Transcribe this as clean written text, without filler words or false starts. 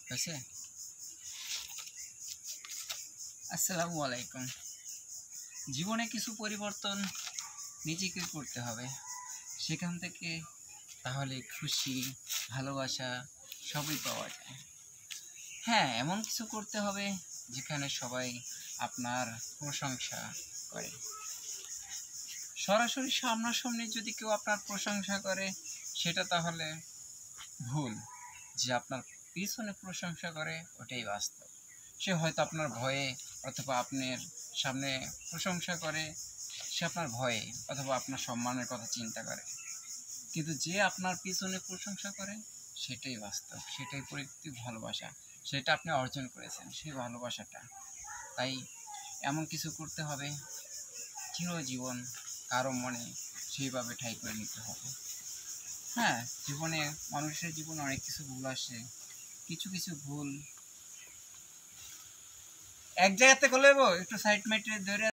হয়েছে? আসসালামু আলাইকুম। জীবনে কিছু পরিবর্তন নিজেকে করতে হবে, সেখান থেকে তাহলে খুশি, ভালোবাসা সবই পাওয়া যায়। হ্যাঁ, এমন কিছু করতে হবে যেখানে সবাই আপনার প্রশংসা করে। সরাসরি সামনাসামনি যদি কেউ আপনার প্রশংসা করে, সেটা তাহলে ভুল। যে আপনার পিছনে প্রশংসা করে ওটাই বাস্তব। সে হয়তো আপনার ভয়ে, অথবা আপনার সামনে প্রশংসা করে সে আপনার ভয়ে অথবা আপনার সম্মানের কথা চিন্তা করে। কিন্তু যে আপনার পিছনে প্রশংসা করে সেটাই বাস্তব, সেটাই প্রকৃতির ভালোবাসা, সেটা আপনি অর্জন করেছেন সেই ভালোবাসাটা। তাই এমন কিছু করতে হবে চিরজীবন কারো মনে সেইভাবে ঠাঁই করে নিতে হবে। হ্যাঁ, জীবনে মানুষের জীবনে অনেক কিছু ভুল আসে। কিছু কিছু ভুল এক জায়গাতে করলে একটু সাইড মেটে ধরে